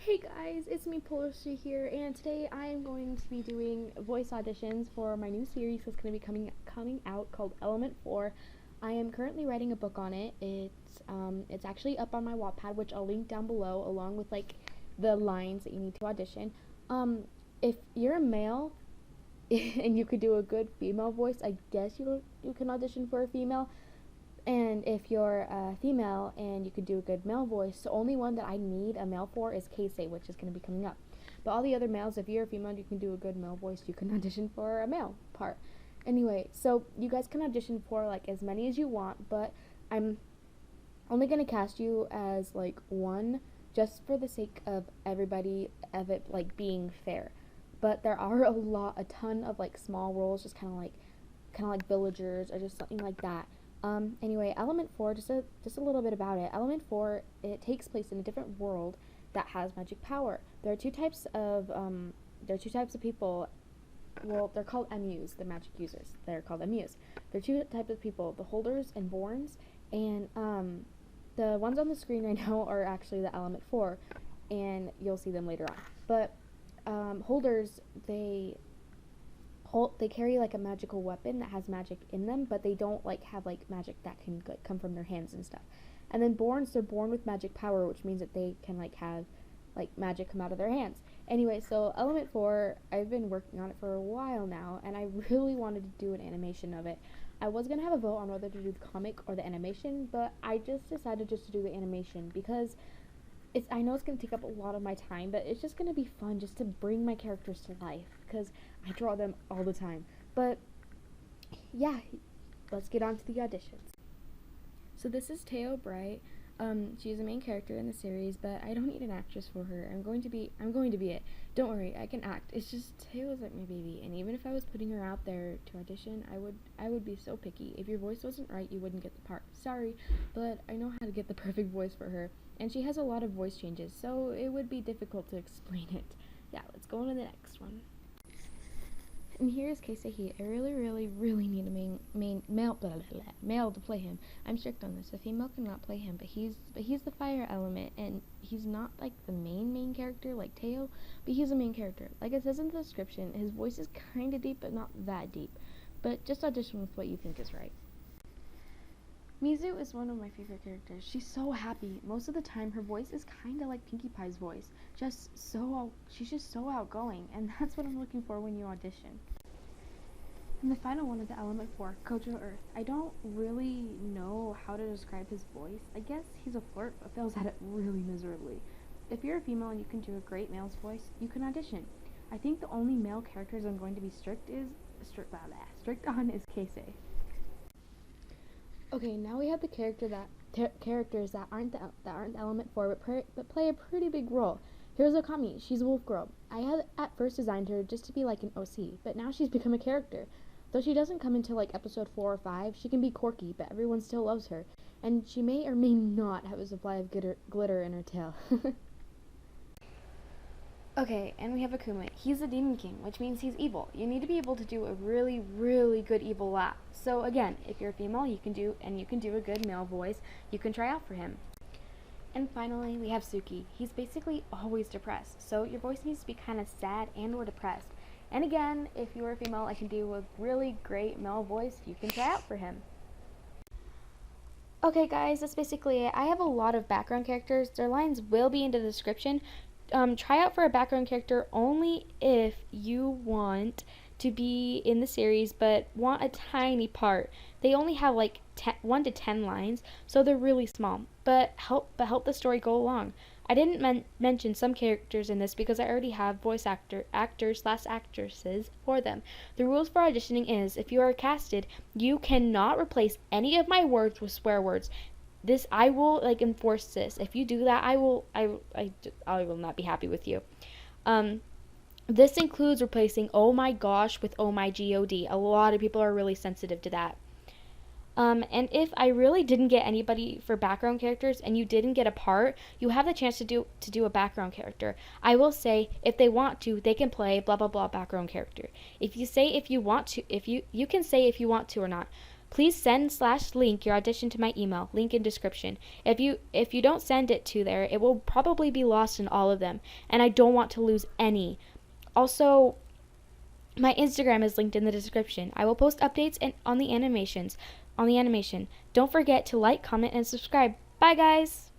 Hey guys, it's me Policy here, and today I am going to be doing voice auditions for my new series that's going to be coming out called Element 4. I am currently writing a book on it. It's actually up on my Wattpad, which I'll link down below, along with like the lines that you need to audition. If you're a male and you could do a good female voice, I guess you can audition for a female. And if you're a female and you could do a good male voice, the only one that I need a male for is Kasai, which is going to be coming up. But all the other males, if you're a female and you can do a good male voice, you can audition for a male part. Anyway, so you guys can audition for like as many as you want, but I'm only going to cast you as like one just for the sake of everybody, of it like being fair. But there are a ton of like small roles, just kind of like villagers or just something like that. Anyway, Element 4, just a little bit about it. Element 4, it takes place in a different world that has magic power. There are two types of people. Well, they're called MUs, the magic users. They're called MUs. There are two types of people, the holders and borns, and the ones on the screen right now are actually the Element 4, and you'll see them later on. But holders, they carry like a magical weapon that has magic in them, but they don't like have like magic that can like come from their hands and stuff. And then borns, they're born with magic power, which means that they can like have like magic come out of their hands. Anyway, so Element 4, I've been working on it for a while now, and I really wanted to do an animation of it. I was gonna have a vote on whether to do the comic or the animation, but I just decided just to do the animation because I know it's going to take up a lot of my time, but it's just going to be fun just to bring my characters to life, because I draw them all the time. But, yeah, let's get on to the auditions. So this is Teo Bright. She's the main character in the series, but I don't need an actress for her. I'm going to be it. Don't worry, I can act. It's just Teo's like my baby, and even if I was putting her out there to audition, I would be so picky. If your voice wasn't right, you wouldn't get the part. Sorry, but I know how to get the perfect voice for her. And she has a lot of voice changes, so it would be difficult to explain it. Yeah, let's go on to the next one. And here's Kasai Heat. I really need a male to play him. I'm strict on this. A female cannot play him, but he's the fire element, and he's not like the main character like Teo, but he's a main character. Like it says in the description, his voice is kind of deep, but not that deep. But just audition with what you think is right. Mizu is one of my favorite characters. She's so happy. Most of the time, her voice is kind of like Pinkie Pie's voice. She's just so outgoing, and that's what I'm looking for when you audition. And the final one of the Element 4, Kojo Earth. I don't really know how to describe his voice. I guess he's a flirt, but fails at it really miserably. If you're a female and you can do a great male's voice, you can audition. I think the only male characters I'm going to be strict on is Kasai. Okay, now we have the characters that aren't the Element 4, but play a pretty big role. Here's Okami. She's a wolf girl. I had at first designed her just to be like an OC, but now she's become a character. Though she doesn't come until like episode 4 or 5, she can be quirky, but everyone still loves her. And she may or may not have a supply of glitter in her tail. Okay, and we have Akuma. He's a demon king, which means he's evil. You need to be able to do a really good evil laugh. So again, if you're a female, you can do a good male voice, you can try out for him. And finally, we have Suki. He's basically always depressed, so your voice needs to be kind of sad and or depressed. And again, if you're a female, I can do a really great male voice, you can try out for him. Okay guys, that's basically it. I have a lot of background characters. Their lines will be in the description. Try out for a background character only if you want to be in the series but want a tiny part. They only have like 1 to 10 lines, so they're really small, but help the story go along. I didn't mention some characters in this because I already have voice actors/actresses for them. The rules for auditioning is if you are casted, you cannot replace any of my words with swear words. I will like enforce this. If you do that, I will not be happy with you. This includes replacing oh my gosh with oh my god. A lot of people are really sensitive to that. And if I really didn't get anybody for background characters and you didn't get a part, you have the chance to do a background character. I will say if they want to, they can play blah blah blah background character. If you say if you want to, you can say if you want to or not. Please send/link your audition to my email, link in description. If you don't send it to there, it will probably be lost in all of them, and I don't want to lose any. Also, my Instagram is linked in the description. I will post updates on the animation. Don't forget to like, comment, and subscribe. Bye, guys!